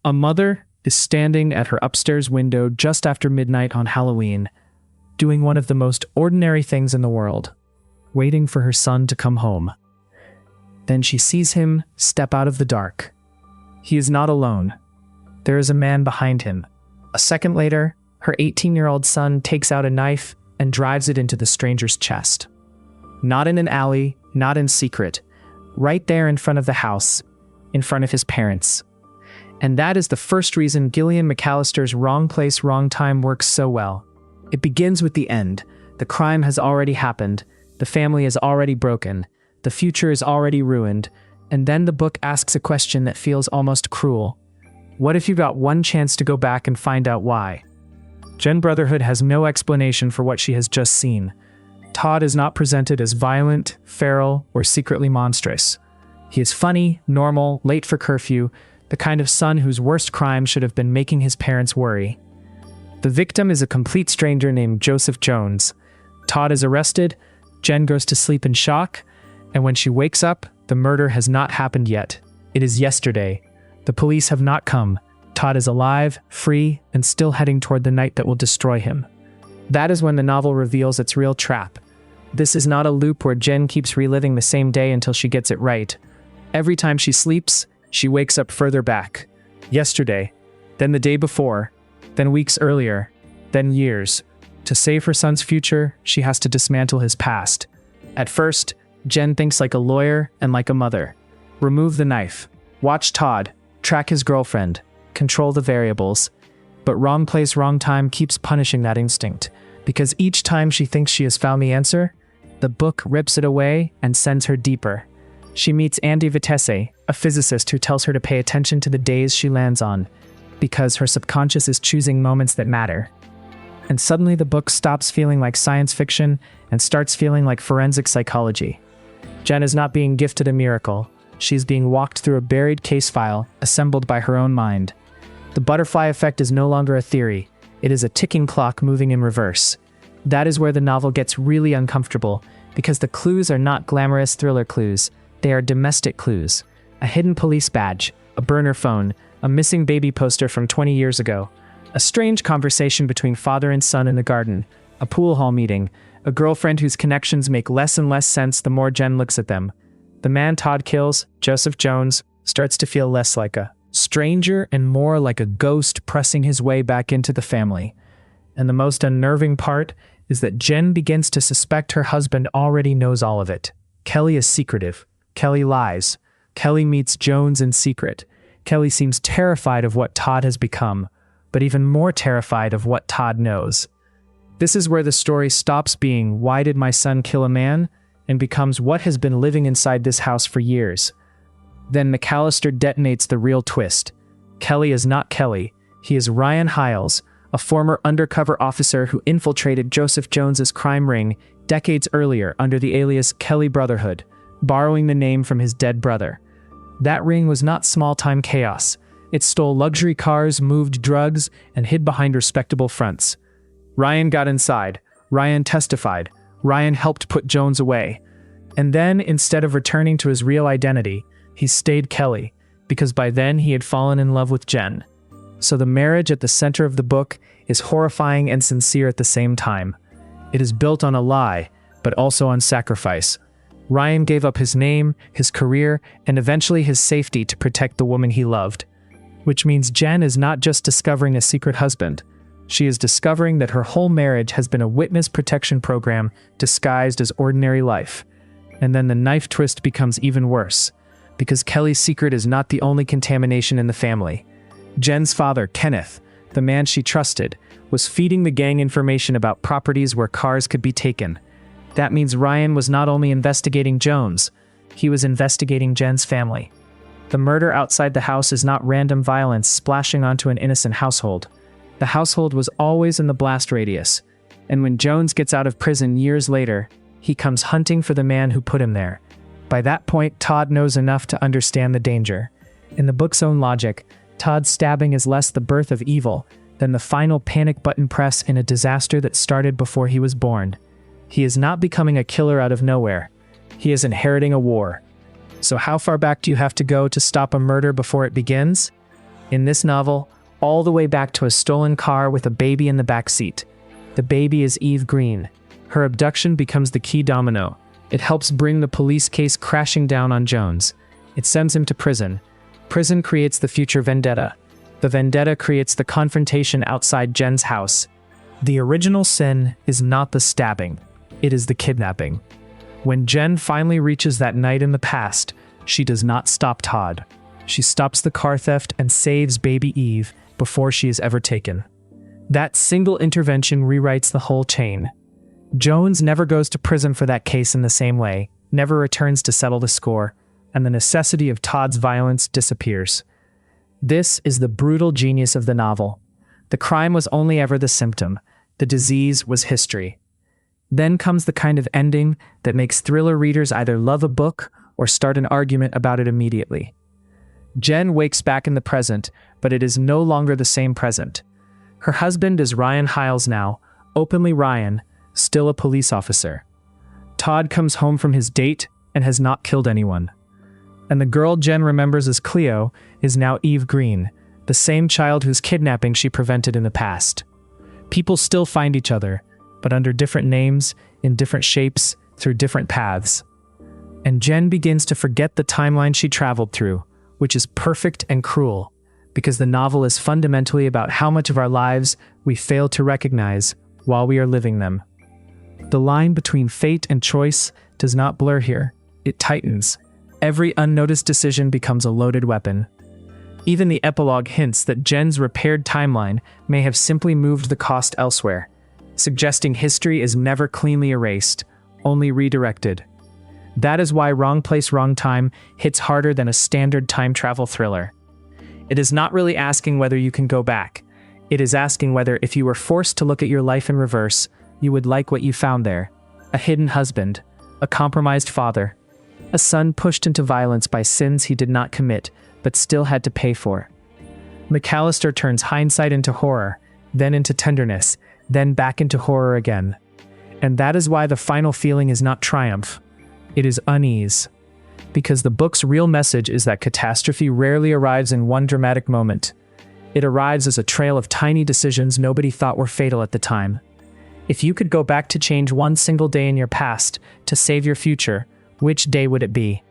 A mother is standing at her upstairs window just after midnight on Halloween, doing one of the most ordinary things in the world, waiting for her son to come home. Then she sees him step out of the dark. He is not alone. There is a man behind him. A second later, her 18-year-old son takes out a knife and drives it into the stranger's chest. Not in an alley, not in secret, right there in front of the house, in front of his parents. And that is the first reason Gillian McAllister's Wrong Place, Wrong Time works so well. It begins with the end. The crime has already happened. The family is already broken. The future is already ruined. And then the book asks a question that feels almost cruel. What if you got one chance to go back and find out why? Jen Brotherhood has no explanation for what she has just seen. Todd is not presented as violent, feral, or secretly monstrous. He is funny, normal, late for curfew, the kind of son whose worst crime should have been making his parents worry. The victim is a complete stranger named Joseph Jones. Todd is arrested, Jen goes to sleep in shock, and when she wakes up, the murder has not happened yet. It is yesterday. The police have not come. Todd is alive, free, and still heading toward the night that will destroy him. That is when the novel reveals its real trap. This is not a loop where Jen keeps reliving the same day until she gets it right. Every time she sleeps, she wakes up further back. Yesterday, then the day before, then weeks earlier, then years. To save her son's future, she has to dismantle his past. At first, Jen thinks like a lawyer and like a mother. Remove the knife. Watch Todd. Track his girlfriend. Control the variables. But Wrong Place, Wrong Time keeps punishing that instinct, because each time she thinks she has found the answer, the book rips it away and sends her deeper. She meets Andy Vitesse, a physicist who tells her to pay attention to the days she lands on, because her subconscious is choosing moments that matter. And suddenly the book stops feeling like science fiction and starts feeling like forensic psychology. Jen is not being gifted a miracle. She is being walked through a buried case file assembled by her own mind. The butterfly effect is no longer a theory. It is a ticking clock moving in reverse. That is where the novel gets really uncomfortable, because the clues are not glamorous thriller clues. They are domestic clues. A hidden police badge, a burner phone, a missing baby poster from 20 years ago, a strange conversation between father and son in the garden, a pool hall meeting, a girlfriend whose connections make less and less sense the more Jen looks at them. The man Todd kills, Joseph Jones, starts to feel less like a stranger and more like a ghost pressing his way back into the family. And the most unnerving part is that Jen begins to suspect her husband already knows all of it. Kelly is secretive. Kelly lies. Kelly meets Jones in secret. Kelly seems terrified of what Todd has become, but even more terrified of what Todd knows. This is where the story stops being "Why did my son kill a man?" and becomes what has been living inside this house for years. Then McAllister detonates the real twist. Kelly is not Kelly. He is Ryan Hiles, a former undercover officer who infiltrated Joseph Jones's crime ring decades earlier under the alias Kelly Brotherhood, borrowing the name from his dead brother. That ring was not small-time chaos. It stole luxury cars, moved drugs, and hid behind respectable fronts. Ryan got inside. Ryan testified. Ryan helped put Jones away. And then, instead of returning to his real identity, he stayed Kelly, because by then he had fallen in love with Jen. So the marriage at the center of the book is horrifying and sincere at the same time. It is built on a lie, but also on sacrifice. Ryan gave up his name, his career, and eventually his safety to protect the woman he loved. Which means Jen is not just discovering a secret husband. She is discovering that her whole marriage has been a witness protection program disguised as ordinary life. And then the knife twist becomes even worse, because Kelly's secret is not the only contamination in the family. Jen's father, Kenneth, the man she trusted, was feeding the gang information about properties where cars could be taken. That means Ryan was not only investigating Jones, he was investigating Jen's family. The murder outside the house is not random violence splashing onto an innocent household. The household was always in the blast radius, and when Jones gets out of prison years later, he comes hunting for the man who put him there. By that point, Todd knows enough to understand the danger. In the book's own logic, Todd's stabbing is less the birth of evil than the final panic button press in a disaster that started before he was born. He is not becoming a killer out of nowhere. He is inheriting a war. So how far back do you have to go to stop a murder before it begins? In this novel, all the way back to a stolen car with a baby in the back seat. The baby is Eve Green. Her abduction becomes the key domino. It helps bring the police case crashing down on Jones. It sends him to prison. Prison creates the future vendetta. The vendetta creates the confrontation outside Jen's house. The original sin is not the stabbing. It is the kidnapping. When Jen finally reaches that night in the past, she does not stop Todd. She stops the car theft and saves baby Eve before she is ever taken. That single intervention rewrites the whole chain. Jones never goes to prison for that case in the same way, never returns to settle the score, and the necessity of Todd's violence disappears. This is the brutal genius of the novel. The crime was only ever the symptom. The disease was history. Then comes the kind of ending that makes thriller readers either love a book or start an argument about it immediately. Jen wakes back in the present, but it is no longer the same present. Her husband is Ryan Hiles now, openly Ryan, still a police officer. Todd comes home from his date and has not killed anyone. And the girl Jen remembers as Cleo is now Eve Green, the same child whose kidnapping she prevented in the past. People still find each other, but under different names, in different shapes, through different paths. And Jen begins to forget the timeline she traveled through, which is perfect and cruel, because the novel is fundamentally about how much of our lives we fail to recognize while we are living them. The line between fate and choice does not blur here, it tightens. Every unnoticed decision becomes a loaded weapon. Even the epilogue hints that Jen's repaired timeline may have simply moved the cost elsewhere, suggesting history is never cleanly erased, only redirected. That is why Wrong Place, Wrong Time hits harder than a standard time travel thriller. It is not really asking whether you can go back. It is asking whether, if you were forced to look at your life in reverse, you would like what you found there. A hidden husband, a compromised father, a son pushed into violence by sins he did not commit, but still had to pay for. McAllister turns hindsight into horror, then into tenderness, then back into horror again. And that is why the final feeling is not triumph. It is unease. Because the book's real message is that catastrophe rarely arrives in one dramatic moment. It arrives as a trail of tiny decisions nobody thought were fatal at the time. If you could go back to change one single day in your past to save your future, which day would it be?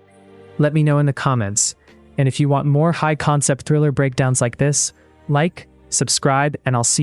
Let me know in the comments. And if you want more high-concept thriller breakdowns like this, like, subscribe, and I'll see you